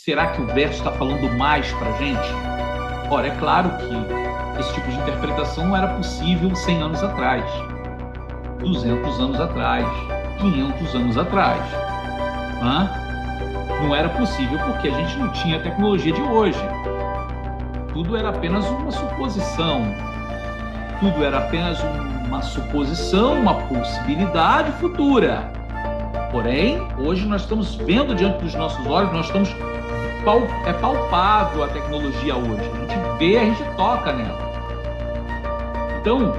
Será que o verso está falando mais para a gente? Ora, é claro que esse tipo de interpretação não era possível 100 anos atrás, 200 anos atrás, 500 anos atrás. Hã? Não era possível porque a gente não tinha a tecnologia de hoje. Tudo era apenas uma suposição. Tudo era apenas uma suposição, uma possibilidade futura. Porém, hoje nós estamos vendo diante dos nossos olhos, é palpável a tecnologia hoje. A gente vê, a gente toca nela. Então,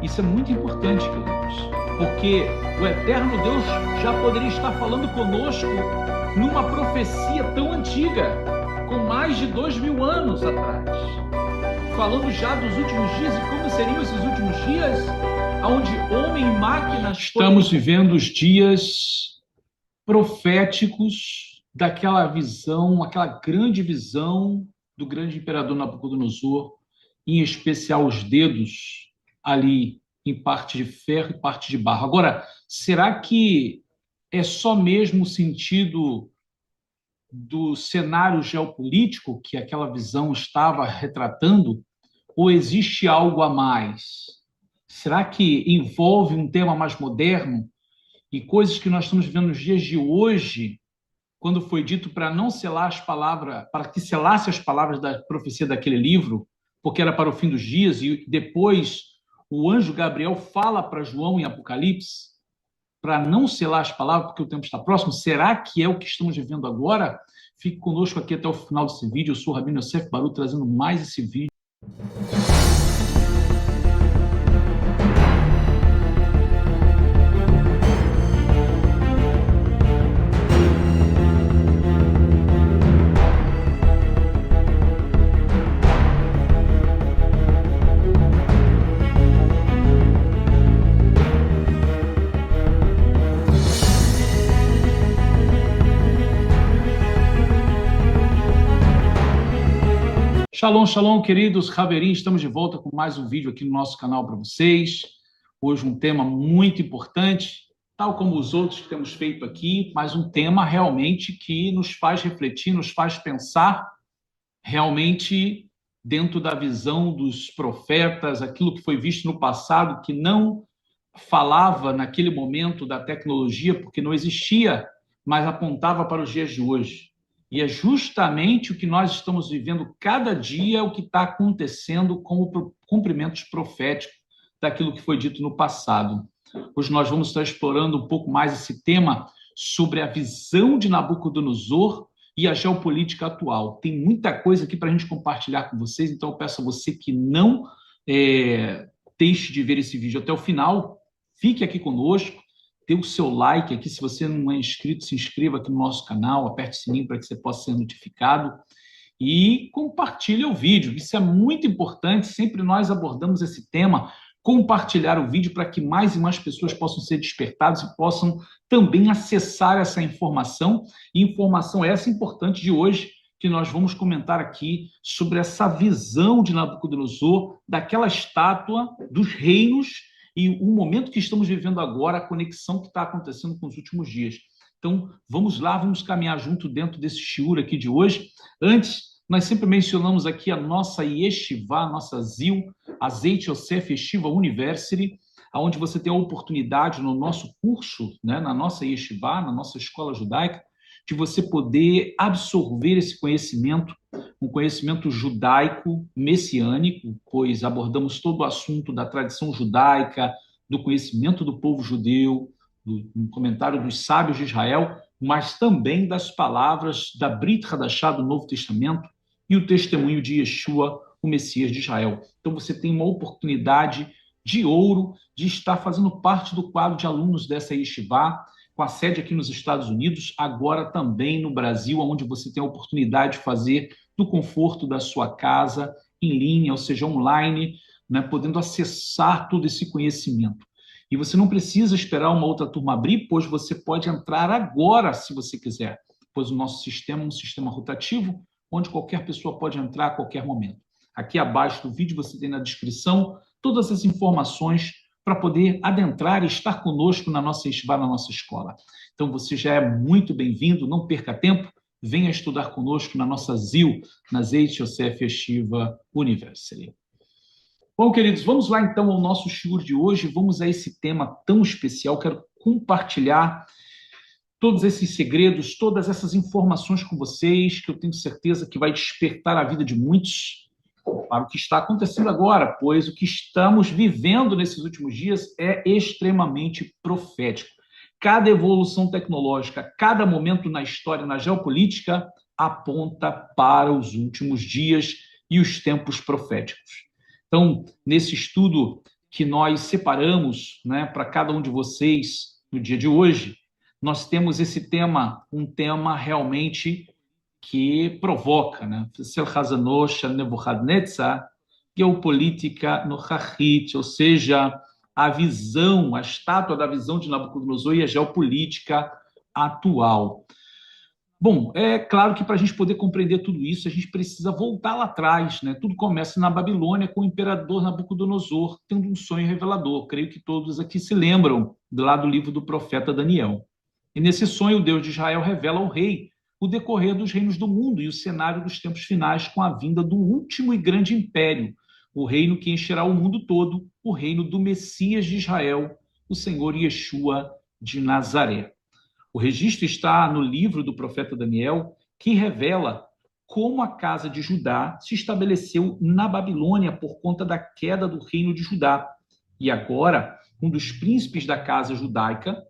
isso é muito importante, queridos, porque o eterno Deus já poderia estar falando conosco numa profecia tão antiga, com mais de 2000 anos atrás. Falando já dos últimos dias e como seriam esses últimos dias, onde homem e máquinas... Estamos vivendo os dias proféticos daquela visão, aquela grande visão do grande imperador Nabucodonosor, em especial os dedos ali em parte de ferro e parte de barro. Agora, será que é só mesmo o sentido do cenário geopolítico que aquela visão estava retratando, ou existe algo a mais? Será que envolve um tema mais moderno e coisas que nós estamos vivendo nos dias de hoje, quando foi dito para não selar as palavras, para que selasse as palavras da profecia daquele livro, porque era para o fim dos dias, e depois o anjo Gabriel fala para João em Apocalipse, para não selar as palavras, porque o tempo está próximo. Será que é o que estamos vivendo agora? Fique conosco aqui até o final desse vídeo. Eu sou o Rabino Yosef Baru, trazendo mais esse vídeo. Shalom, shalom, queridos Haverim, estamos de volta com mais um vídeo aqui no nosso canal para vocês. Hoje um tema muito importante, tal como os outros que temos feito aqui, mas um tema realmente que nos faz refletir, nos faz pensar realmente dentro da visão dos profetas, aquilo que foi visto no passado, que não falava naquele momento da tecnologia, porque não existia, mas apontava para os dias de hoje. E é justamente o que nós estamos vivendo cada dia, o que está acontecendo com o cumprimento profético daquilo que foi dito no passado. Hoje nós vamos estar explorando um pouco mais esse tema sobre a visão de Nabucodonosor e a geopolítica atual. Tem muita coisa aqui para a gente compartilhar com vocês, então eu peço a você que não deixe de ver esse vídeo até o final, fique aqui conosco, dê o seu like aqui, se você não é inscrito, se inscreva aqui no nosso canal, aperte o sininho para que você possa ser notificado e compartilhe o vídeo. Isso é muito importante, sempre nós abordamos esse tema, compartilhar o vídeo para que mais e mais pessoas possam ser despertadas e possam também acessar essa informação, e informação essa importante de hoje, que nós vamos comentar aqui sobre essa visão de Nabucodonosor, daquela estátua dos reinos, e o momento que estamos vivendo agora, a conexão que está acontecendo com os últimos dias. Então, vamos lá, vamos caminhar junto dentro desse shiur aqui de hoje. Antes, nós sempre mencionamos aqui a nossa Yeshiva, a nossa ZIL, Azeite Yosef Yeshiva University, onde você tem a oportunidade no nosso curso, né, na nossa Yeshiva, na nossa escola judaica, de você poder absorver esse conhecimento, um conhecimento judaico messiânico, pois abordamos todo o assunto da tradição judaica, do conhecimento do povo judeu, do comentário dos sábios de Israel, mas também das palavras da Brit Hadashah do Novo Testamento e o testemunho de Yeshua, o Messias de Israel. Então você tem uma oportunidade de ouro de estar fazendo parte do quadro de alunos dessa Yeshiva, com a sede aqui nos Estados Unidos, agora também no Brasil, onde você tem a oportunidade de fazer do conforto da sua casa, em linha, ou seja, online, né, podendo acessar todo esse conhecimento. E você não precisa esperar uma outra turma abrir, pois você pode entrar agora, se você quiser, pois o nosso sistema é um sistema rotativo, onde qualquer pessoa pode entrar a qualquer momento. Aqui abaixo do vídeo você tem na descrição todas as informações para poder adentrar e estar conosco na nossa yeshiva, na nossa escola. Então, você já é muito bem-vindo, não perca tempo, venha estudar conosco na nossa ZIL, na Zeit Yosef Yeshiva University. Bom, queridos, vamos lá então ao nosso shiur de hoje, vamos a esse tema tão especial. Quero compartilhar todos esses segredos, todas essas informações com vocês, que eu tenho certeza que vai despertar a vida de muitos para o que está acontecendo agora, pois o que estamos vivendo nesses últimos dias é extremamente profético. Cada evolução tecnológica, cada momento na história, na geopolítica, aponta para os últimos dias e os tempos proféticos. Então, nesse estudo que nós separamos, né, para cada um de vocês no dia de hoje, nós temos esse tema, um tema realmente que provoca, né? Geopolítica no Hachit, ou seja, a visão, a estátua da visão de Nabucodonosor e a geopolítica atual. Bom, é claro que para a gente poder compreender tudo isso, a gente precisa voltar lá atrás, né? Tudo começa na Babilônia com o imperador Nabucodonosor tendo um sonho revelador. Creio que todos aqui se lembram lá do livro do profeta Daniel. E nesse sonho, o Deus de Israel revela ao rei o decorrer dos reinos do mundo e o cenário dos tempos finais com a vinda do último e grande império, o reino que encherá o mundo todo, o reino do Messias de Israel, o Senhor Yeshua de Nazaré. O registro está no livro do profeta Daniel, que revela como a casa de Judá se estabeleceu na Babilônia por conta da queda do reino de Judá. E agora, um dos príncipes da casa judaica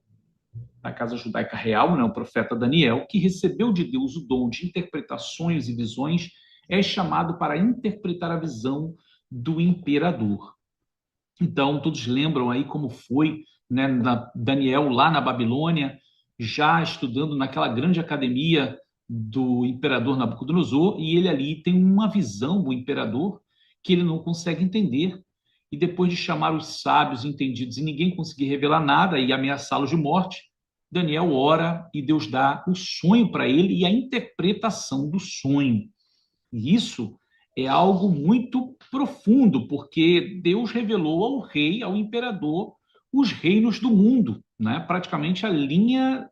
real, né, o profeta Daniel, que recebeu de Deus o dom de interpretações e visões, é chamado para interpretar a visão do imperador. Então, todos lembram aí como foi, né, Daniel lá na Babilônia, já estudando naquela grande academia do imperador Nabucodonosor, e ele ali tem uma visão do imperador que ele não consegue entender. E depois de chamar os sábios entendidos e ninguém conseguir revelar nada e ameaçá-los de morte, Daniel ora e Deus dá o sonho para ele e a interpretação do sonho. E isso é algo muito profundo, porque Deus revelou ao rei, ao imperador, os reinos do mundo, né? Praticamente a linha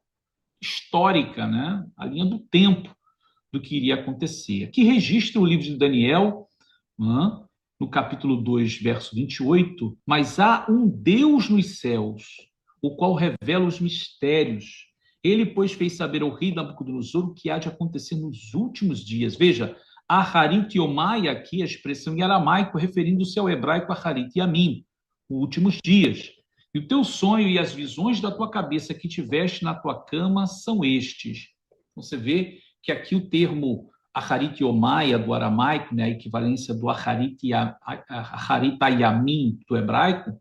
histórica, né? A linha do tempo do que iria acontecer. Aqui registra o livro de Daniel, né? No capítulo 2, verso 28, mas há um Deus nos céus, o qual revela os mistérios. Ele, pois, fez saber ao rei Nabucodonosor o que há de acontecer nos últimos dias. Veja, Aharit Yomai, aqui a expressão em aramaico, referindo-se ao hebraico Aharit Yamim, os últimos dias. E o teu sonho e as visões da tua cabeça que tiveste na tua cama são estes. Você vê que aqui o termo Aharit Yomai, do aramaico, né, a equivalência do Aharit Yamim, do hebraico,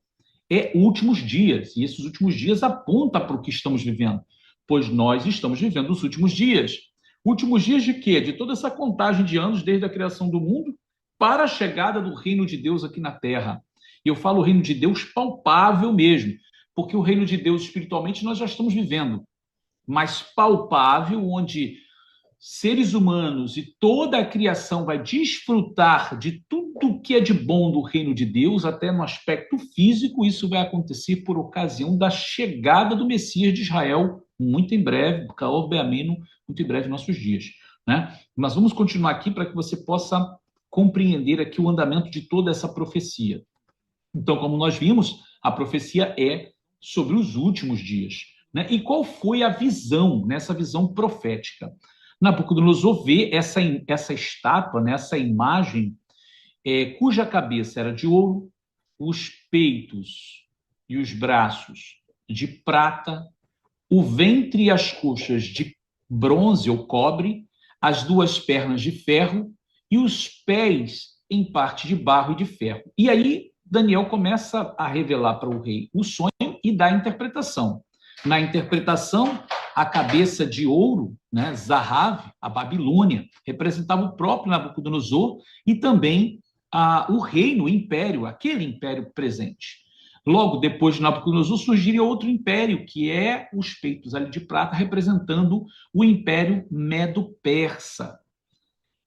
é últimos dias. E esses últimos dias apontam para o que estamos vivendo, pois nós estamos vivendo os últimos dias. Últimos dias de quê? De toda essa contagem de anos desde a criação do mundo para a chegada do reino de Deus aqui na Terra. E eu falo reino de Deus palpável mesmo, porque o reino de Deus espiritualmente nós já estamos vivendo, mas palpável, onde seres humanos e toda a criação vai desfrutar de tudo que é de bom do reino de Deus, até no aspecto físico. Isso vai acontecer por ocasião da chegada do Messias de Israel, muito em breve, Kaor Beameno, muito em breve em nossos dias, né? Mas vamos continuar aqui para que você possa compreender aqui o andamento de toda essa profecia. Então, como nós vimos, a profecia é sobre os últimos dias, né? E qual foi a visão, nessa visão profética? Nabucodonosor vê essa estátua, né, essa imagem, cuja cabeça era de ouro, os peitos e os braços de prata, o ventre e as coxas de bronze ou cobre, as duas pernas de ferro e os pés em parte de barro e de ferro. E aí Daniel começa a revelar para o rei o sonho e dá a interpretação. Na interpretação, a cabeça de ouro, né, Zahav, a Babilônia, representava o próprio Nabucodonosor e também o reino, o império, aquele império presente. Logo depois de Nabucodonosor surgiria outro império, que é os peitos ali de prata, representando o império medo-persa.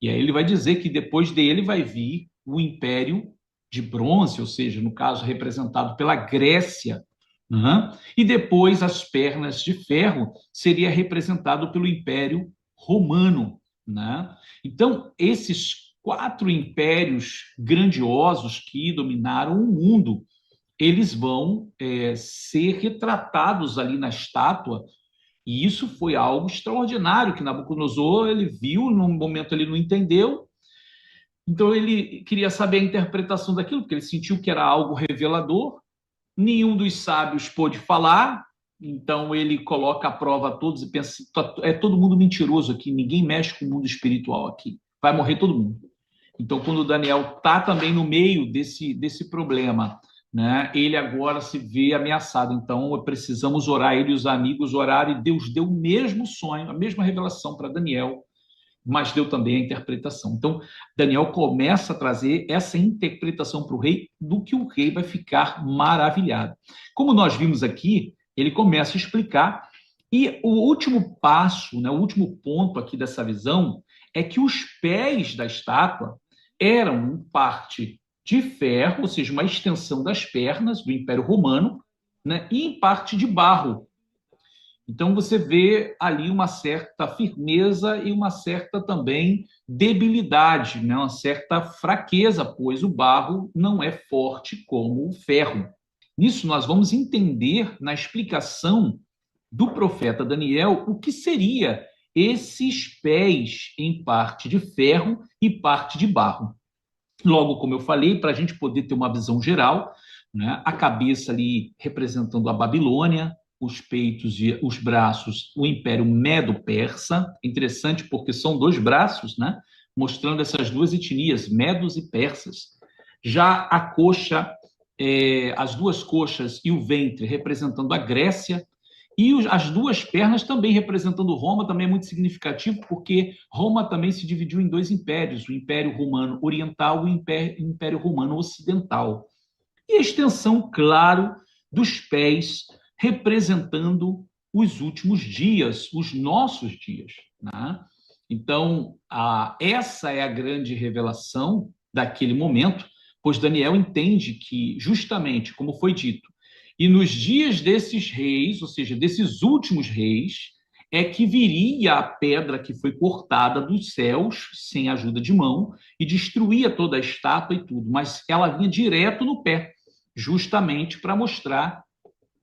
E aí ele vai dizer que depois dele vai vir o império de bronze, ou seja, no caso representado pela Grécia, e depois as pernas de ferro seria representado pelo Império Romano, né? Então, esses 4 impérios grandiosos que dominaram o mundo, eles vão ser retratados ali na estátua, e isso foi algo extraordinário que Nabucodonosor ele viu, num momento ele não entendeu, então ele queria saber a interpretação daquilo, porque ele sentiu que era algo revelador. Nenhum dos sábios pôde falar, então ele coloca à prova a todos e pensa: é todo mundo mentiroso aqui, ninguém mexe com o mundo espiritual aqui, vai morrer todo mundo. Então, quando Daniel está também no meio desse problema, né, ele agora se vê ameaçado. Então, precisamos orar, ele e os amigos oraram, e Deus deu o mesmo sonho, a mesma revelação para Daniel, mas deu também a interpretação. Então, Daniel começa a trazer essa interpretação para o rei, do que o rei vai ficar maravilhado. Como nós vimos aqui, ele começa a explicar, e o último passo, né, o último ponto aqui dessa visão, é que os pés da estátua eram em parte de ferro, ou seja, uma extensão das pernas do Império Romano, né, e em parte de barro. Então você vê ali uma certa firmeza e uma certa também debilidade, né? Uma certa fraqueza, pois o barro não é forte como o ferro. Nisso nós vamos entender na explicação do profeta Daniel o que seria esses pés em parte de ferro e parte de barro. Logo, como eu falei, para a gente poder ter uma visão geral, né? A cabeça ali representando a Babilônia, os peitos e os braços, o Império Medo-Persa. Interessante porque são 2 braços, né? Mostrando essas 2 etnias, medos e persas. Já a coxa, as 2 coxas e o ventre representando a Grécia, e as 2 pernas também representando Roma. Também é muito significativo, porque Roma também se dividiu em 2 impérios, o Império Romano Oriental e o Império Romano Ocidental. E a extensão, claro, dos pés, representando os últimos dias, os nossos dias, né? Então, essa é a grande revelação daquele momento, pois Daniel entende que, justamente como foi dito, e nos dias desses reis, ou seja, desses últimos reis, é que viria a pedra que foi cortada dos céus, sem ajuda de mão, e destruía toda a estátua e tudo, mas ela vinha direto no pé, justamente para mostrar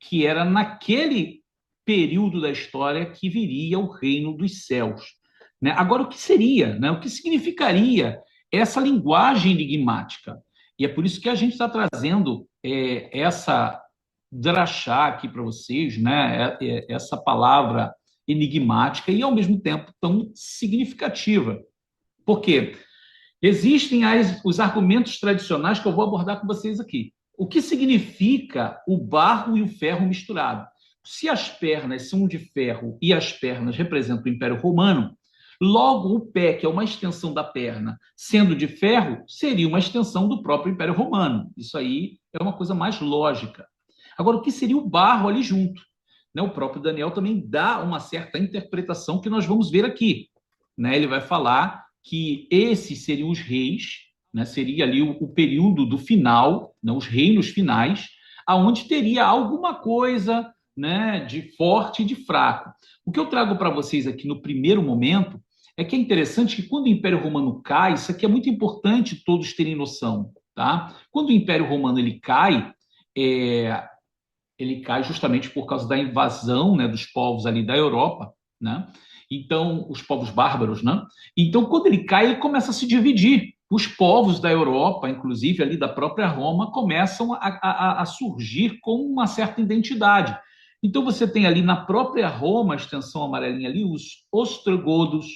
que era naquele período da história que viria o reino dos céus, né? Agora, o que seria, né? O que significaria essa linguagem enigmática? E é por isso que a gente está trazendo essa drachá aqui para vocês, né? Essa palavra enigmática e, ao mesmo tempo, tão significativa. Por quê? Existem os argumentos tradicionais que eu vou abordar com vocês aqui. O que significa o barro e o ferro misturado? Se as pernas são de ferro e as pernas representam o Império Romano, logo o pé, que é uma extensão da perna, sendo de ferro, seria uma extensão do próprio Império Romano. Isso aí é uma coisa mais lógica. Agora, o que seria o barro ali junto? Né? O próprio Daniel também dá uma certa interpretação que nós vamos ver aqui. Né? Ele vai falar que esses seriam os reis, né? Seria ali o período do final, né? Os reinos finais, aonde teria alguma coisa, né, de forte e de fraco. O que eu trago para vocês aqui no primeiro momento é que é interessante que quando o Império Romano cai, isso aqui é muito importante todos terem noção, tá? Quando o Império Romano ele cai justamente por causa da invasão, né, dos povos ali da Europa, né? Então, os povos bárbaros, né? Então, quando ele cai, ele começa a se dividir. Os povos da Europa, inclusive ali da própria Roma, começam a surgir com uma certa identidade. Então, você tem ali na própria Roma, a extensão amarelinha ali, os ostrogodos,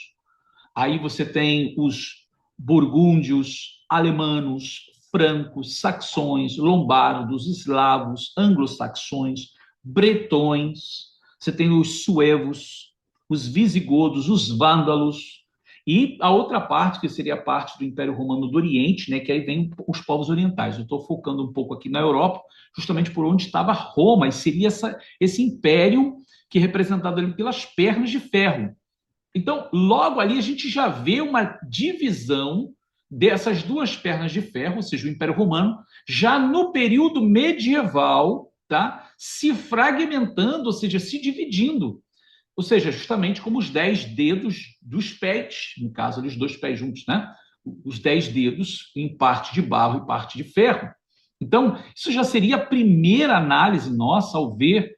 aí você tem os burgúndios, alemanos, francos, saxões, lombardos, eslavos, anglo-saxões, bretões, você tem os suevos, os visigodos, os vândalos, e a outra parte, que seria a parte do Império Romano do Oriente, né, que aí vem os povos orientais. Eu estou focando um pouco aqui na Europa, justamente por onde estava Roma, e seria esse império que é representado ali pelas pernas de ferro. Então, logo ali, a gente já vê uma divisão dessas 2 pernas de ferro, ou seja, o Império Romano, já no período medieval, tá? Se fragmentando, ou seja, se dividindo. ou seja, justamente como os 10 dedos dos pés, no caso, ali, os dois pés juntos, né? Os 10 dedos em parte de barro e parte de ferro. Então, isso já seria a primeira análise nossa ao ver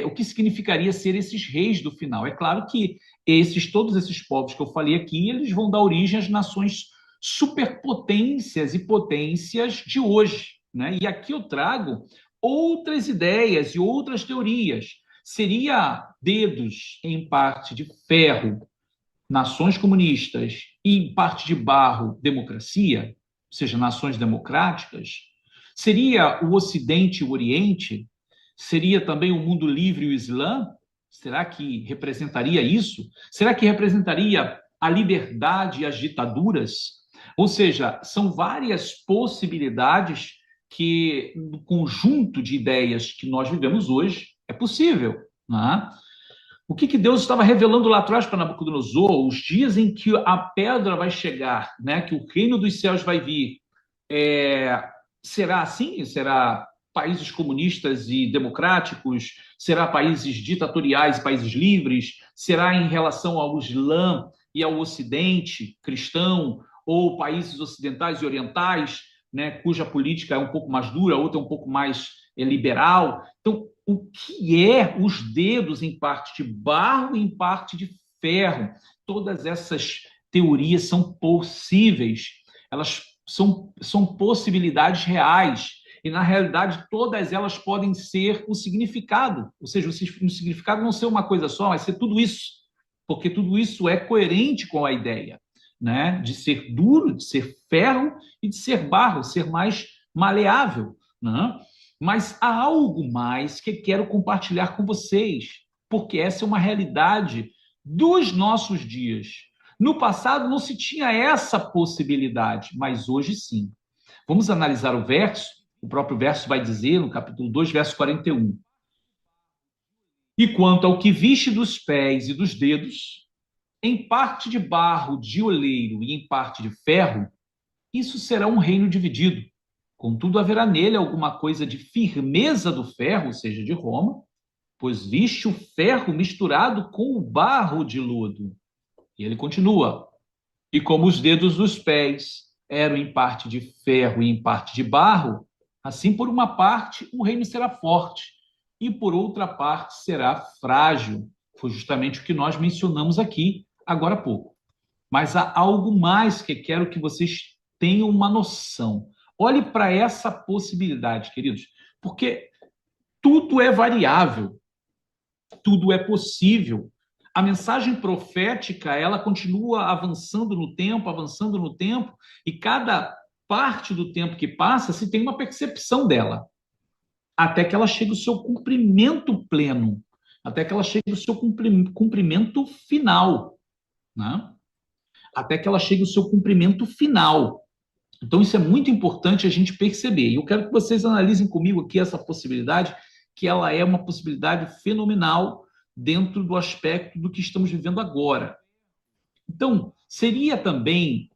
o que significaria ser esses reis do final. É claro que todos esses povos que eu falei aqui, eles vão dar origem às nações superpotências e potências de hoje, né? E aqui eu trago outras ideias e outras teorias. Seria dedos em parte de ferro, nações comunistas, e em parte de barro, democracia, ou seja, nações democráticas? Seria o Ocidente e o Oriente? Seria também o mundo livre e o Islã? Será que representaria isso? Será que representaria a liberdade e as ditaduras? Ou seja, são várias possibilidades que, no conjunto de ideias que nós vivemos hoje, é possível, né? O que Deus estava revelando lá atrás para Nabucodonosor, os dias em que a pedra vai chegar, né, que o reino dos céus vai vir, será assim? Será países comunistas e democráticos? Será países ditatoriais e países livres? Será em relação ao Islã e ao Ocidente cristão? Ou países ocidentais e orientais, né, cuja política é um pouco mais dura, a outra é um pouco mais liberal? Então, o que é os dedos em parte de barro e em parte de ferro? Todas essas teorias são possíveis, elas são possibilidades reais, e na realidade todas elas podem ser o significado, ou seja, o significado não ser uma coisa só, mas ser tudo isso, porque tudo isso é coerente com a ideia, né, de ser duro, de ser ferro e de ser barro, ser mais maleável, né? Mas há algo mais que quero compartilhar com vocês, porque essa é uma realidade dos nossos dias. No passado não se tinha essa possibilidade, mas hoje sim. Vamos analisar o verso. O próprio verso vai dizer, no capítulo 2, verso 41. E quanto ao que viste dos pés e dos dedos, em parte de barro de oleiro e em parte de ferro, isso será um reino dividido. Contudo, haverá nele alguma coisa de firmeza do ferro, ou seja, de Roma, pois viste o ferro misturado com o barro de lodo. E ele continua. E como os dedos dos pés eram em parte de ferro e em parte de barro, assim por uma parte o reino será forte, e por outra parte será frágil. Foi justamente o que nós mencionamos aqui agora há pouco. Mas há algo mais que quero que vocês tenham uma noção. Olhe para essa possibilidade, queridos, porque tudo é variável, tudo é possível. A mensagem profética, ela continua avançando no tempo, e cada parte do tempo que passa se tem uma percepção dela, até que ela chegue ao seu cumprimento pleno, até que ela chegue ao seu cumprimento final, né? Até que ela chegue ao seu cumprimento final. Então, isso é muito importante a gente perceber. E eu quero que vocês analisem comigo aqui essa possibilidade, que ela é uma possibilidade fenomenal dentro do aspecto do que estamos vivendo agora. Então, seria também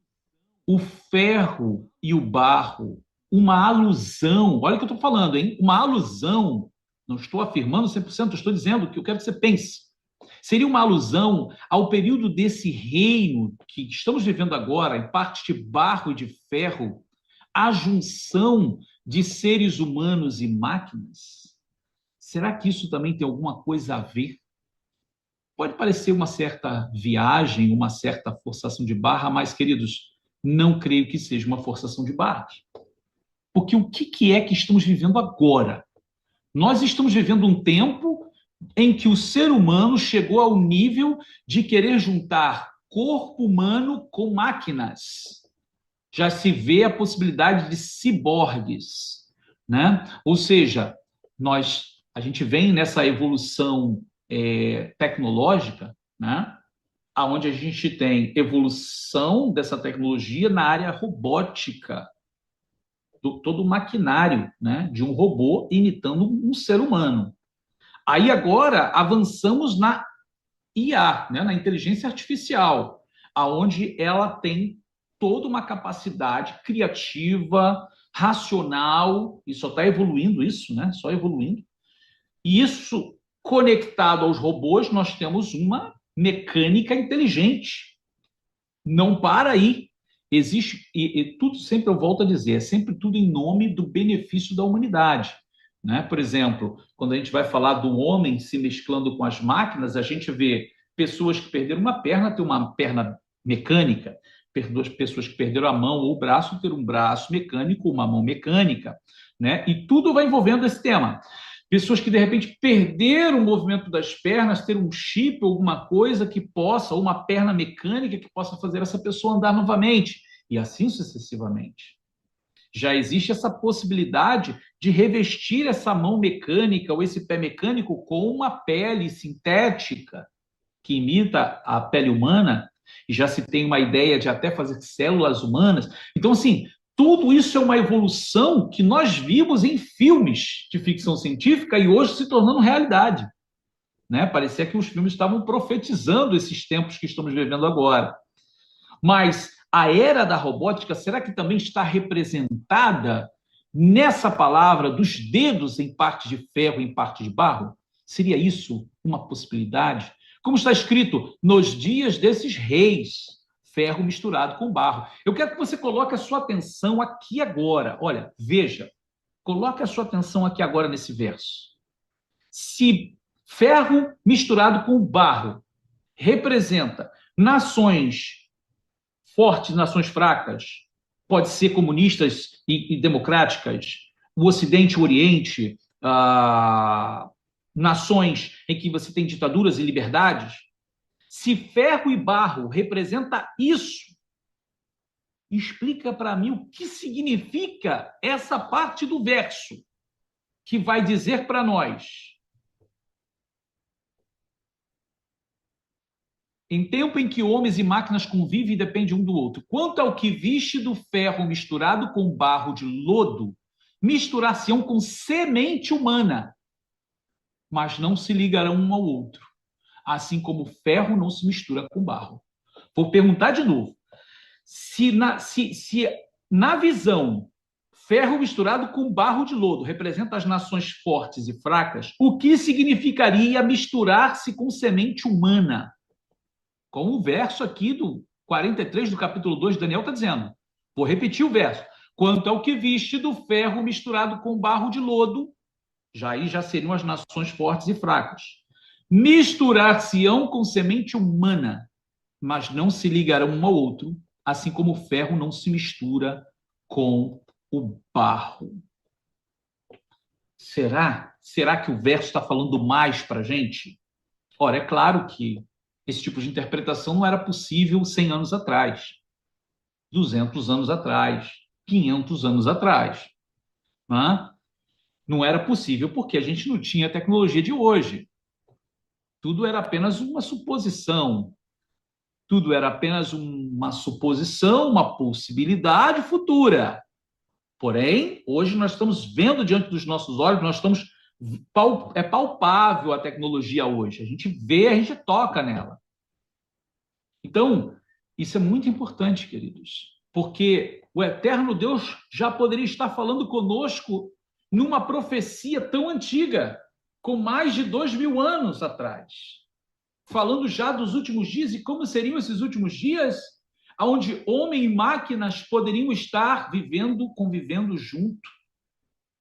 o ferro e o barro uma alusão, olha o que eu estou falando, hein? Uma alusão, não estou afirmando 100%, estou dizendo o que eu quero que você pense. Seria uma alusão ao período desse reino que estamos vivendo agora, em parte de barro e de ferro, a junção de seres humanos e máquinas? Será que isso também tem alguma coisa a ver? Pode parecer uma certa viagem, uma certa forçação de barra, mas, queridos, não creio que seja uma forçação de barra. Porque o que é que estamos vivendo agora? Nós estamos vivendo um tempo em que o ser humano chegou ao nível de querer juntar corpo humano com máquinas. Já se vê a possibilidade de ciborgues, né? Ou seja, a gente vem nessa evolução tecnológica, né? Onde a gente tem evolução dessa tecnologia na área robótica, todo o maquinário, né? De um robô imitando um ser humano. Aí agora avançamos na IA, né, na inteligência artificial, aonde ela tem toda uma capacidade criativa, racional, e só está evoluindo isso, né? Só evoluindo. E isso conectado aos robôs, nós temos uma mecânica inteligente. Não para aí. Existe, e tudo sempre eu volto a dizer, é sempre tudo em nome do benefício da humanidade. Né? Por exemplo, quando a gente vai falar do homem se mesclando com as máquinas, a gente vê pessoas que perderam uma perna ter uma perna mecânica, pessoas que perderam a mão ou o braço ter um braço mecânico, uma mão mecânica, né? E tudo vai envolvendo esse tema. Pessoas que de repente perderam o movimento das pernas, ter um chip, alguma coisa que possa, ou uma perna mecânica que possa fazer essa pessoa andar novamente, e assim sucessivamente. Já existe essa possibilidade de revestir essa mão mecânica ou esse pé mecânico com uma pele sintética que imita a pele humana, e já se tem uma ideia de até fazer células humanas. Então, assim, tudo isso é uma evolução que nós vimos em filmes de ficção científica e hoje se tornando realidade. Né? Parecia que os filmes estavam profetizando esses tempos que estamos vivendo agora. Mas a era da robótica, será que também está representada nessa palavra dos dedos em parte de ferro e em parte de barro? Seria isso uma possibilidade? Como está escrito, nos dias desses reis, ferro misturado com barro. Eu quero que você coloque a sua atenção aqui agora. Olha, veja, coloque a sua atenção aqui agora nesse verso. Se ferro misturado com barro representa nações fortes, nações fracas, pode ser comunistas e democráticas, o Ocidente e o Oriente, nações em que você tem ditaduras e liberdades. Se ferro e barro representa isso, explica para mim o que significa essa parte do verso que vai dizer para nós: em tempo em que homens e máquinas convivem e dependem um do outro, quanto ao que viste do ferro misturado com barro de lodo, misturar-se-ão com semente humana, mas não se ligarão um ao outro, assim como o ferro não se mistura com barro. Vou perguntar de novo. Se na visão ferro misturado com barro de lodo representa as nações fortes e fracas, o que significaria misturar-se com semente humana? Como o verso aqui do 43 do capítulo 2 de Daniel está dizendo. Vou repetir o verso. Quanto ao que viste do ferro misturado com barro de lodo, já seriam as nações fortes e fracas. Misturar-se-ão com semente humana, mas não se ligarão um ao outro, assim como o ferro não se mistura com o barro. Será que o verso está falando mais para a gente? Ora, é claro que esse tipo de interpretação não era possível 100 anos atrás, 200 anos atrás, 500 anos atrás. Não era possível porque a gente não tinha a tecnologia de hoje. Tudo era apenas uma suposição. Tudo era apenas uma suposição, uma possibilidade futura. Porém, hoje nós estamos vendo diante dos nossos olhos, é palpável a tecnologia hoje. A gente vê, a gente toca nela. Então, isso é muito importante, queridos, porque o eterno Deus já poderia estar falando conosco numa profecia tão antiga, com mais de 2000 anos atrás, falando já dos últimos dias e como seriam esses últimos dias, onde homem e máquinas poderiam estar convivendo junto.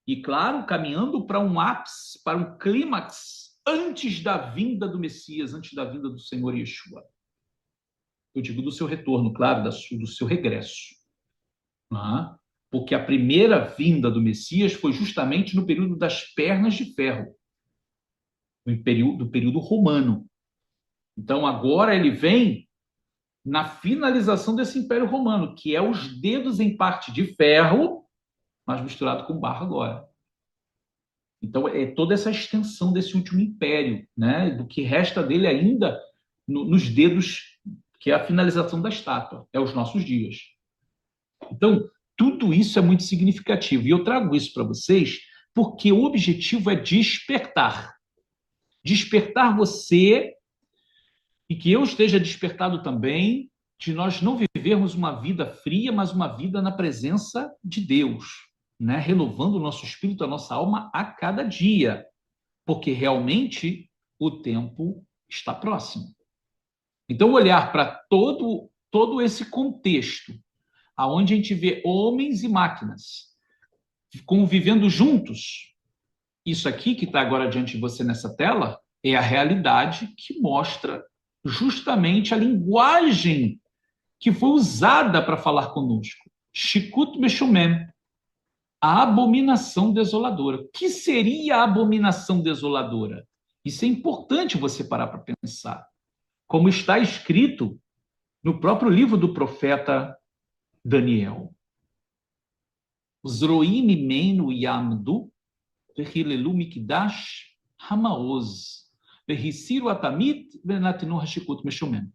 E, claro, caminhando para um ápice, para um clímax, antes da vinda do Messias, antes da vinda do Senhor Yeshua. Eu digo do seu retorno, claro, do seu regresso. Porque a primeira vinda do Messias foi justamente no período das pernas de ferro, do período romano. Então, agora ele vem na finalização desse Império Romano, que é os dedos em parte de ferro, mas misturado com barro agora. Então, é toda essa extensão desse último império, né? Do que resta dele ainda nos dedos, que é a finalização da estátua, é os nossos dias. Então, tudo isso é muito significativo. E eu trago isso para vocês porque o objetivo é despertar. Despertar você e que eu esteja despertado também, de nós não vivermos uma vida fria, mas uma vida na presença de Deus, né? Renovando o nosso espírito, a nossa alma a cada dia. Porque realmente o tempo está próximo. Então, olhar para todo esse contexto, aonde a gente vê homens e máquinas convivendo juntos, isso aqui que está agora diante de você nessa tela é a realidade que mostra justamente a linguagem que foi usada para falar conosco. Shikut Meshumem, a abominação desoladora. O que seria a abominação desoladora? Isso é importante você parar para pensar. Como está escrito no próprio livro do profeta Daniel. Zroim mimenu yamdu vehilelu mikdash hamaoz vehisiru atamit venatinu hashikut meshumem.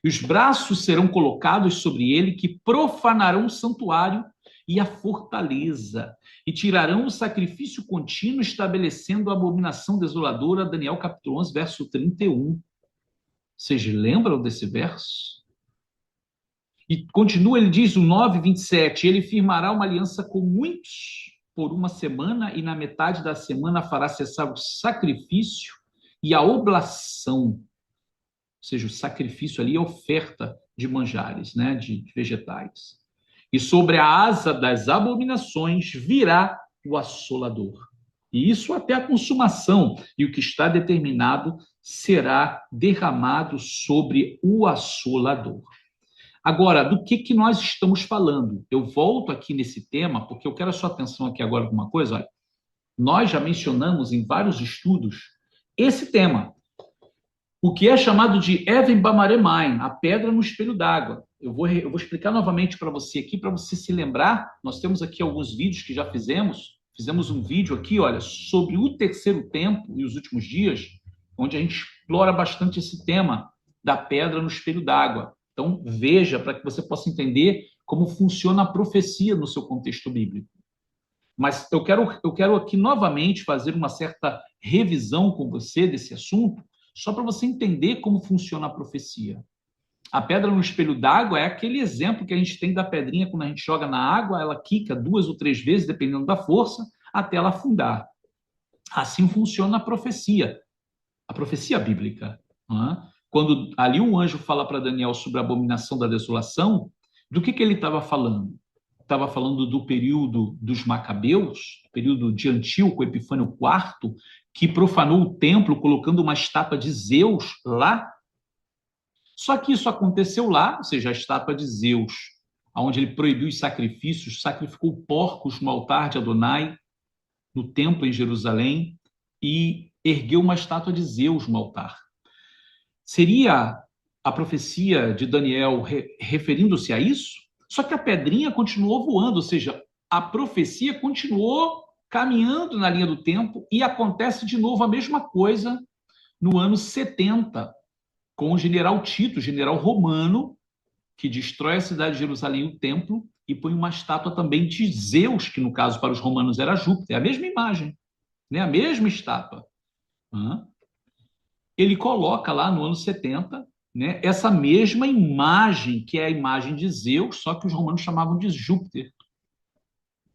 E os braços serão colocados sobre ele, que profanarão o santuário e a fortaleza, e tirarão o sacrifício contínuo, estabelecendo a abominação desoladora. Daniel capítulo 11, verso 31. Vocês lembram desse verso? E continua, ele diz, o 9, 27, ele firmará uma aliança com muitos por uma semana, e na metade da semana fará cessar o sacrifício e a oblação. Ou seja, o sacrifício ali é oferta de manjares, né, de vegetais. E sobre a asa das abominações virá o assolador. E isso até a consumação. E o que está determinado será derramado sobre o assolador. Agora, do que nós estamos falando? Eu volto aqui nesse tema, porque eu quero a sua atenção aqui agora com uma coisa. Olha, nós já mencionamos em vários estudos esse tema. O que é chamado de Even Bamaremain, a pedra no espelho d'água. Eu vou explicar novamente para você aqui, para você se lembrar. Nós temos aqui alguns vídeos que já fizemos. Fizemos um vídeo aqui, olha, sobre o terceiro tempo e os últimos dias, onde a gente explora bastante esse tema da pedra no espelho d'água. Então, veja, para que você possa entender como funciona a profecia no seu contexto bíblico. Mas eu quero aqui novamente fazer uma certa revisão com você desse assunto, só para você entender como funciona a profecia. A pedra no espelho d'água é aquele exemplo que a gente tem da pedrinha quando a gente joga na água, ela quica 2 ou 3 vezes, dependendo da força, até ela afundar. Assim funciona a profecia bíblica. Não é? Quando ali um anjo fala para Daniel sobre a abominação da desolação, do que ele estava falando? Estava falando do período dos Macabeus, período de Antíoco Epifânio IV, que profanou o templo colocando uma estátua de Zeus lá. Só que isso aconteceu lá, ou seja, a estátua de Zeus, onde ele proibiu os sacrifícios, sacrificou porcos no altar de Adonai, no templo em Jerusalém, e ergueu uma estátua de Zeus no altar. Seria a profecia de Daniel referindo-se a isso? Só que a pedrinha continuou voando, ou seja, a profecia continuou caminhando na linha do tempo, e acontece de novo a mesma coisa no ano 70, com o general Tito, general romano, que destrói a cidade de Jerusalém, o templo, e põe uma estátua também de Zeus, que no caso para os romanos era Júpiter, a mesma imagem, né? A mesma estátua. Ele coloca lá no ano 70, né, essa mesma imagem, que é a imagem de Zeus, só que os romanos chamavam de Júpiter.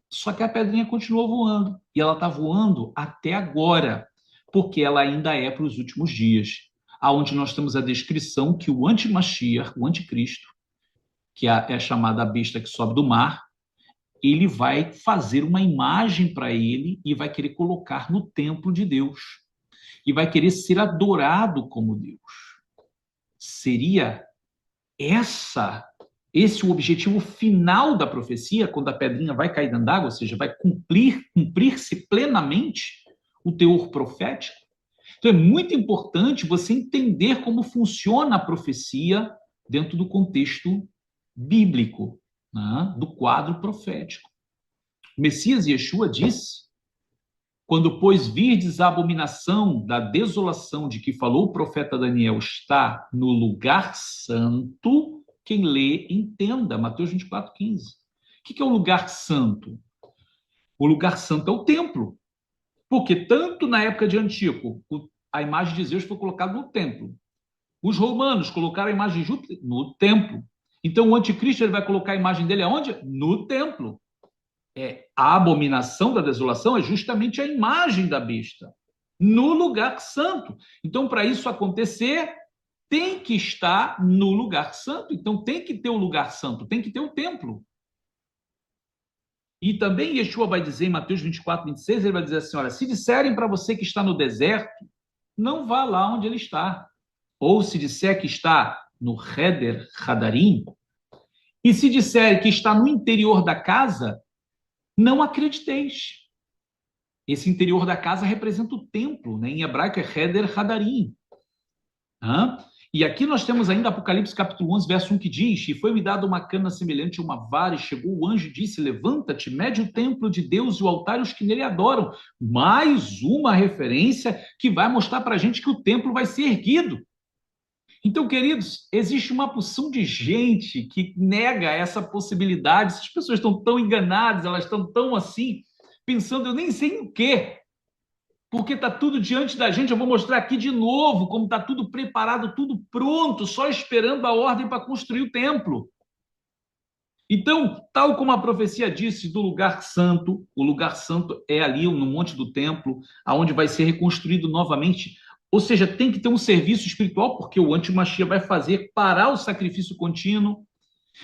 Só que a pedrinha continuou voando, e ela está voando até agora, porque ela ainda é para os últimos dias, aonde nós temos a descrição que o anti-Mashiach, o anticristo, que é chamada a besta que sobe do mar, ele vai fazer uma imagem para ele e vai querer colocar no templo de Deus, e vai querer ser adorado como Deus. Seria esse o objetivo final da profecia, quando a pedrinha vai cair dentro d'água, ou seja, vai cumprir-se plenamente o teor profético? Então é muito importante você entender como funciona a profecia dentro do contexto bíblico, né, do quadro profético. O Messias Yeshua disse: quando, pois, virdes a abominação da desolação de que falou o profeta Daniel está no lugar santo, quem lê, entenda. Mateus 24, 15. O que é o lugar santo? O lugar santo é o templo. Porque tanto na época de Antíoco, a imagem de Zeus foi colocada no templo. Os romanos colocaram a imagem de Júpiter no templo. Então o anticristo ele vai colocar a imagem dele aonde? No templo. A abominação da desolação é justamente a imagem da besta. no lugar santo. Então, para isso acontecer, tem que estar no lugar santo. Então, tem que ter o lugar santo, tem que ter o templo. E também Yeshua vai dizer em Mateus 24, 26, ele vai dizer assim, olha, se disserem para você que está no deserto, não vá lá onde ele está. Ou se disser que está no Heder Hadarim, e se disser que está no interior da casa, não acrediteis. Esse interior da casa representa o templo, né? Em hebraico é Heder Hadarim. E aqui nós temos ainda Apocalipse capítulo 11, verso 1, que diz, e foi-me dada uma cana semelhante a uma vara, e chegou o anjo e disse, levanta-te, mede o templo de Deus e o altar e os que nele adoram. Mais uma referência que vai mostrar para a gente que o templo vai ser erguido. Então, queridos, existe uma porção de gente que nega essa possibilidade. Essas pessoas estão tão enganadas, elas estão tão assim, pensando, eu nem sei o quê, porque está tudo diante da gente. Eu vou mostrar aqui de novo como está tudo preparado, tudo pronto, só esperando a ordem para construir o templo. Então, tal como a profecia disse do lugar santo, o lugar santo é ali no monte do templo, aonde vai ser reconstruído novamente. Ou seja, tem que ter um serviço espiritual, porque o antimachia vai fazer parar o sacrifício contínuo.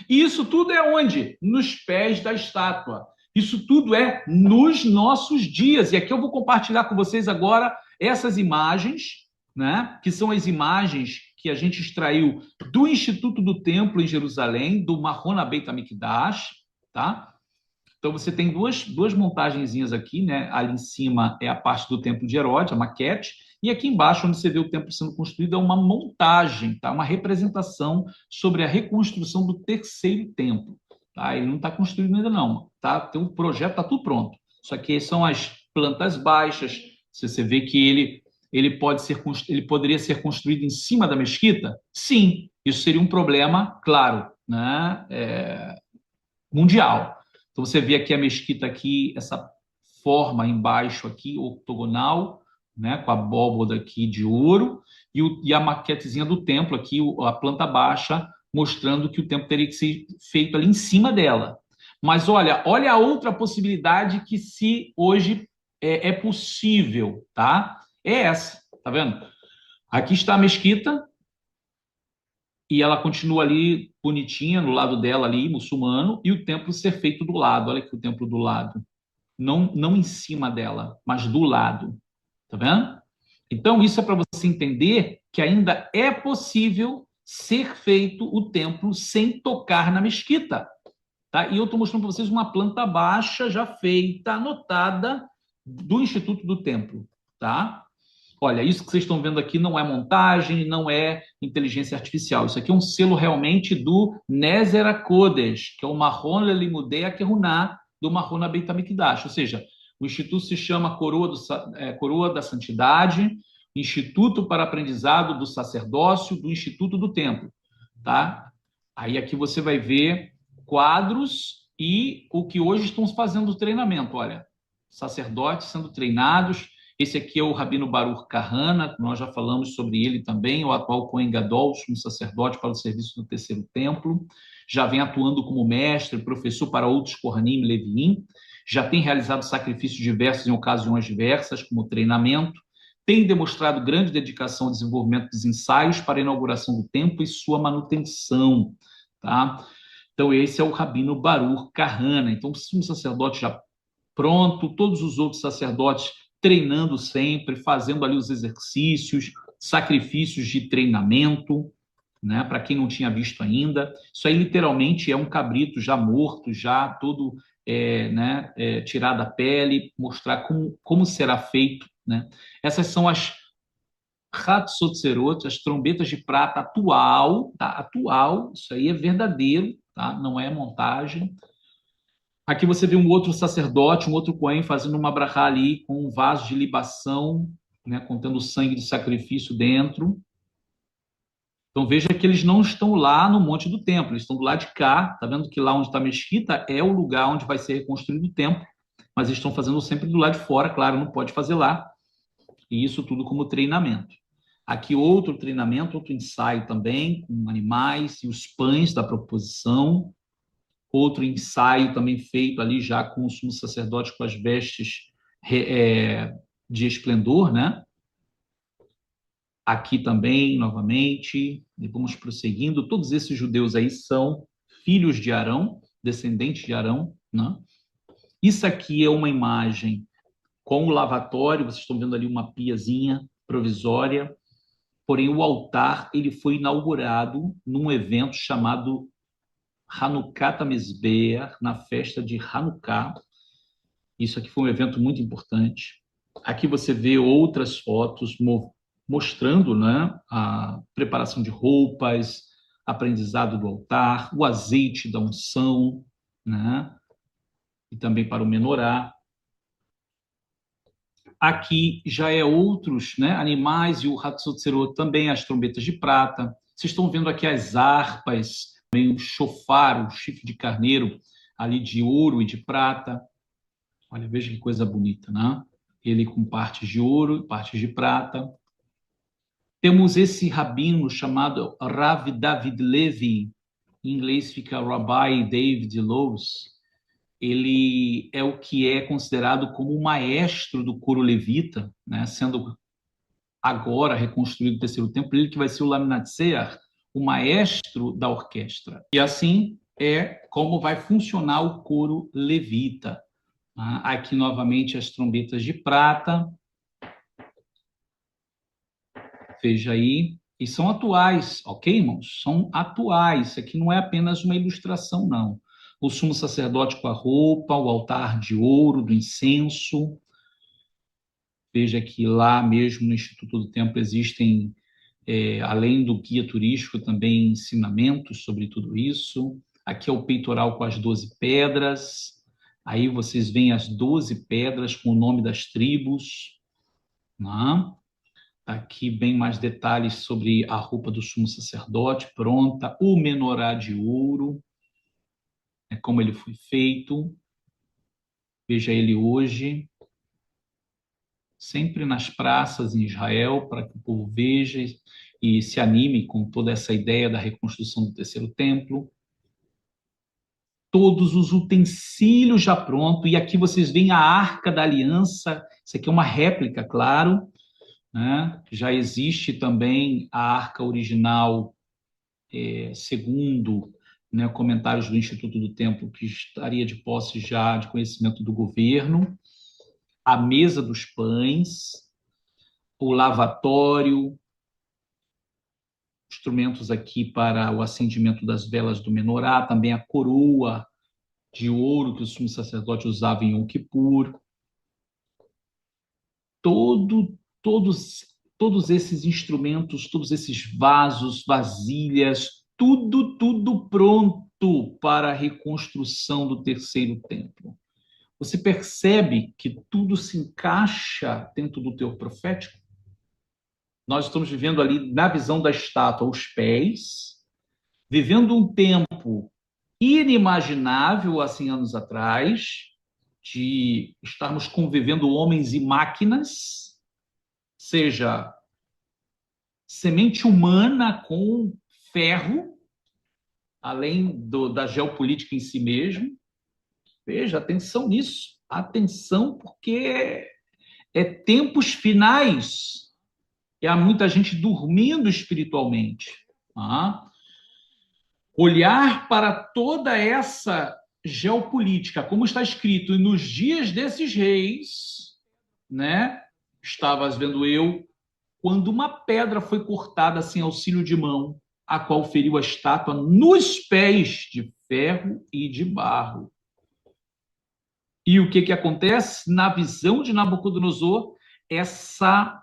E isso tudo é onde? Nos pés da estátua. Isso tudo é nos nossos dias. E aqui eu vou compartilhar com vocês agora essas imagens, né? Que são as imagens que a gente extraiu do Instituto do Templo em Jerusalém, do Mahon Beit HaMikdash, tá? Então você tem duas montagenzinhas aqui, né? Ali em cima é a parte do Templo de Herodes, a maquete, e aqui embaixo, onde você vê o templo sendo construído, é uma montagem, tá? Uma representação sobre a reconstrução do terceiro templo. Tá? Ele não está construído ainda não, tá? Tem um projeto, está tudo pronto. Só que são as plantas baixas. Você vê que ele poderia ser construído em cima da mesquita? Sim, isso seria um problema, claro, né? Mundial. Então você vê aqui a mesquita aqui, essa forma embaixo aqui, octogonal, né, com a abóboda aqui de ouro, e a maquetezinha do templo aqui, a planta baixa, mostrando que o templo teria que ser feito ali em cima dela. Mas olha a outra possibilidade que se hoje é possível, tá? É essa, tá vendo? Aqui está a mesquita, e ela continua ali bonitinha no lado dela ali, muçulmano, e o templo ser feito do lado. Olha aqui o templo do lado. Não em cima dela, mas do lado. Tá vendo? Então, isso é para você entender que ainda é possível ser feito o templo sem tocar na mesquita. Tá? E eu estou mostrando para vocês uma planta baixa já feita, anotada, do Instituto do Templo. Tá? Olha, isso que vocês estão vendo aqui não é montagem, não é inteligência artificial. Isso aqui é um selo realmente do Nezer HaKodesh, que é o Mahon Lelimudei HaKehuná do Mahon Beit HaMikdash. Ou seja, o instituto se chama Coroa da Santidade, Instituto para Aprendizado do Sacerdócio do Instituto do Templo. Tá? Aí aqui você vai ver quadros e o que hoje estão fazendo o treinamento. Olha, sacerdotes sendo treinados. Esse aqui é o Rabino Baruch Kahana, nós já falamos sobre ele também, o atual Kohen Gadol, um sacerdote para o serviço do terceiro templo, já vem atuando como mestre, professor para outros Kohanim Leviim, já tem realizado sacrifícios diversos em ocasiões diversas, como treinamento, tem demonstrado grande dedicação ao desenvolvimento dos ensaios para a inauguração do templo e sua manutenção, tá? Então esse é o Rabino Baruch Kahana. Então, um sacerdote já pronto, todos os outros sacerdotes treinando sempre, fazendo ali os exercícios, sacrifícios de treinamento, né? Para quem não tinha visto ainda, isso aí literalmente é um cabrito já morto, já todo tirado da pele, mostrar como será feito, né? Essas são as Hatzotzerot, as trombetas de prata atual, tá? Atual, isso aí é verdadeiro, tá? Não é montagem. Aqui você vê um outro sacerdote, um outro cohen fazendo uma brachá ali com um vaso de libação, né, contendo o sangue do sacrifício dentro. Então veja que eles não estão lá no monte do templo, eles estão do lado de cá. Tá vendo que lá onde está a mesquita é o lugar onde vai ser reconstruído o templo, mas eles estão fazendo sempre do lado de fora, claro, não pode fazer lá. E isso tudo como treinamento. Aqui outro treinamento, outro ensaio também, com animais e os pães da proposição. Outro ensaio também feito ali já com o sumo sacerdote com as vestes de esplendor, né? Aqui também, novamente, e vamos prosseguindo. Todos esses judeus aí são filhos de Arão, descendentes de Arão, né? Isso aqui é uma imagem com o lavatório, vocês estão vendo ali uma piazinha provisória, porém o altar ele foi inaugurado num evento chamado Hanukkah Mizbeach, na festa de Hanukkah. Isso aqui foi um evento muito importante. Aqui você vê outras fotos mostrando, né, a preparação de roupas, aprendizado do altar, o azeite da unção, né, e também para o menorá. Aqui já é outros, né, animais e o Hatzotzerot também, as trombetas de prata. Vocês estão vendo aqui as harpas, também o shofar, o chifre de carneiro, ali de ouro e de prata. Olha, veja que coisa bonita, né? Ele com partes de ouro e partes de prata. Temos esse rabino chamado Rav David Levi, em inglês fica Rabbi David Lowe's. Ele é o que é considerado como o maestro do coro levita, né? Sendo agora reconstruído o terceiro templo, ele que vai ser o Laminatseach, o maestro da orquestra. E assim é como vai funcionar o coro levita. Aqui novamente as trombetas de prata. Veja aí. E são atuais, ok, irmãos? São atuais. Isso aqui não é apenas uma ilustração, não. O sumo sacerdote com a roupa, o altar de ouro, do incenso. Veja que lá mesmo no Instituto do Templo existem, além do guia turístico, também ensinamentos sobre tudo isso. Aqui é o peitoral com as 12 pedras. Aí vocês veem as 12 pedras com o nome das tribos. Né? Aqui bem mais detalhes sobre a roupa do sumo sacerdote pronta, o menorá de ouro, como ele foi feito. Veja ele hoje, sempre nas praças em Israel, para que o povo veja e se anime com toda essa ideia da reconstrução do terceiro templo. Todos os utensílios já prontos, e aqui vocês veem a Arca da Aliança, isso aqui é uma réplica, claro, né? Já existe também a arca original, segundo, né, comentários do Instituto do Templo, que estaria de posse já de conhecimento do governo, a mesa dos pães, o lavatório, instrumentos aqui para o acendimento das velas do menorá, também a coroa de ouro que o sumo sacerdote usava em Yom Kippur. Todos esses instrumentos, todos esses vasos, vasilhas, tudo pronto para a reconstrução do terceiro templo. Você percebe que tudo se encaixa dentro do teor profético? Nós estamos vivendo ali na visão da estátua os pés, vivendo um tempo inimaginável há 100 anos atrás, de estarmos convivendo homens e máquinas, seja semente humana com ferro, além da geopolítica em si mesmo. Veja, atenção nisso. Atenção, porque é tempos finais. E há muita gente dormindo espiritualmente. Olhar para toda essa geopolítica, como está escrito, e nos dias desses reis, né? Estavas vendo eu, quando uma pedra foi cortada sem auxílio de mão, a qual feriu a estátua nos pés de ferro e de barro. E o que acontece? Na visão de Nabucodonosor, essa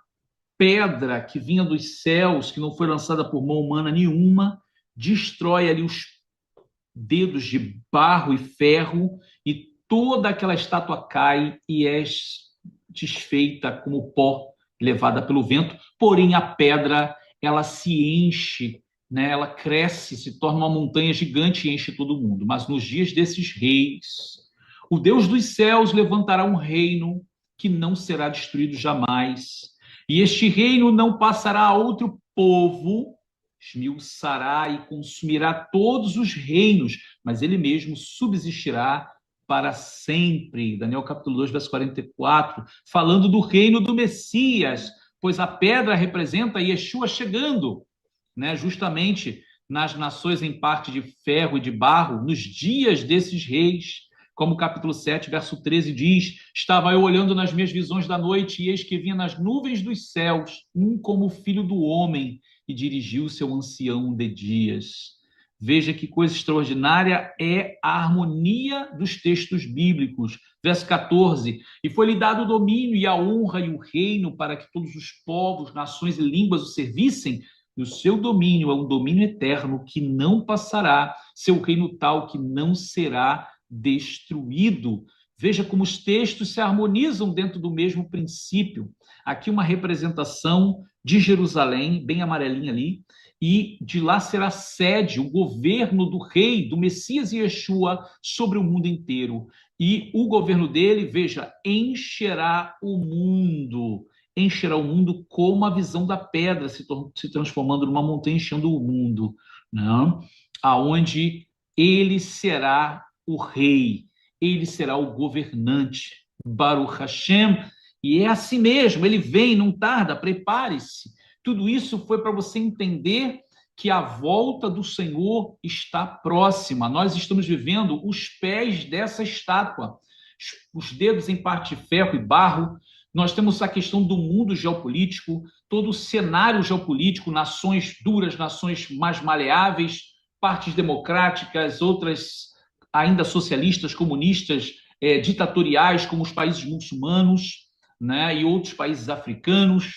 pedra que vinha dos céus, que não foi lançada por mão humana nenhuma, destrói ali os dedos de barro e ferro, e toda aquela estátua cai e é desfeita como pó, levada pelo vento. Porém, a pedra, ela se enche, né? Ela cresce, se torna uma montanha gigante e enche todo mundo. Mas nos dias desses reis, o Deus dos céus levantará um reino que não será destruído jamais. E este reino não passará a outro povo, esmiuçará e consumirá todos os reinos, mas ele mesmo subsistirá para sempre. Daniel capítulo 2, verso 44, falando do reino do Messias, pois a pedra representa Yeshua chegando, né, justamente nas nações em parte de ferro e de barro, nos dias desses reis, como o capítulo 7, verso 13 diz: estava eu olhando nas minhas visões da noite, e eis que vinha nas nuvens dos céus um como o filho do homem, e dirigiu o seu ancião de dias. Veja que coisa extraordinária é a harmonia dos textos bíblicos. Verso 14: e foi-lhe dado o domínio e a honra e o reino para que todos os povos, nações e línguas o servissem. E o seu domínio é um domínio eterno que não passará, seu reino tal que não será destruído. Veja como os textos se harmonizam dentro do mesmo princípio. Aqui uma representação de Jerusalém, bem amarelinha ali, e de lá será sede, o governo do rei, do Messias Yeshua sobre o mundo inteiro. E o governo dele, veja, encherá o mundo como a visão da pedra se transformando numa montanha, enchendo o mundo, não? Aonde ele será o rei, ele será o governante, Baruch Hashem, e é assim mesmo, ele vem, não tarda, prepare-se. Tudo isso foi para você entender que a volta do Senhor está próxima. Nós estamos vivendo os pés dessa estátua, os dedos em parte de ferro e barro. Nós temos a questão do mundo geopolítico, todo o cenário geopolítico, nações duras, nações mais maleáveis, partes democráticas, outras ainda socialistas, comunistas, ditatoriais, como os países muçulmanos, né, e outros países africanos.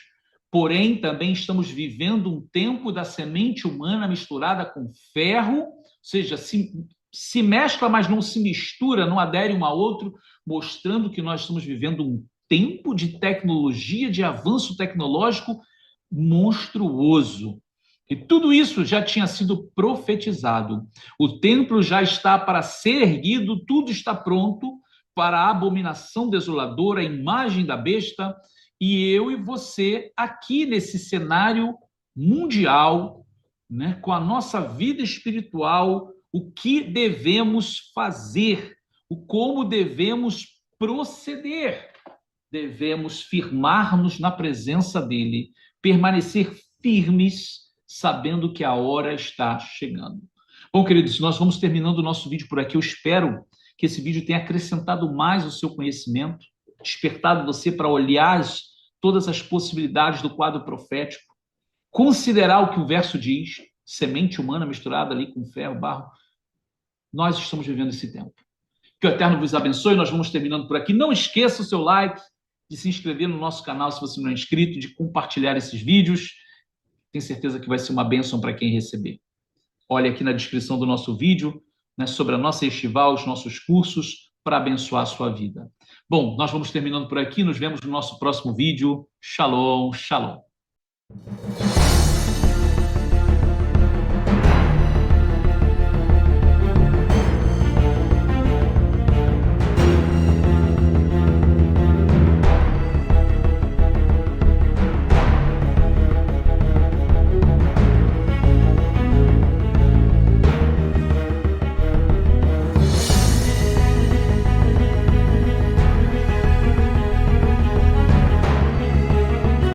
Porém, também estamos vivendo um tempo da semente humana misturada com ferro, ou seja, se mescla, mas não se mistura, não adere um ao outro, mostrando que nós estamos vivendo um tempo de tecnologia, de avanço tecnológico monstruoso. E tudo isso já tinha sido profetizado. O templo já está para ser erguido, tudo está pronto para a abominação desoladora, a imagem da besta, e eu e você aqui nesse cenário mundial, né, com a nossa vida espiritual, o que devemos fazer, o como devemos proceder. Devemos firmar-nos na presença dele, permanecer firmes, sabendo que a hora está chegando. Bom, queridos, nós vamos terminando o nosso vídeo por aqui. Eu espero que esse vídeo tenha acrescentado mais o seu conhecimento, despertado você para olhar todas as possibilidades do quadro profético, considerar o que o verso diz, semente humana misturada ali com ferro, barro. Nós estamos vivendo esse tempo. Que o Eterno vos abençoe. Nós vamos terminando por aqui. Não esqueça o seu like, de se inscrever no nosso canal se você não é inscrito, de compartilhar esses vídeos. Tenho certeza que vai ser uma bênção para quem receber. Olha aqui na descrição do nosso vídeo, né, sobre a nossa Yeshivá, os nossos cursos, para abençoar a sua vida. Bom, nós vamos terminando por aqui. Nos vemos no nosso próximo vídeo. Shalom, shalom.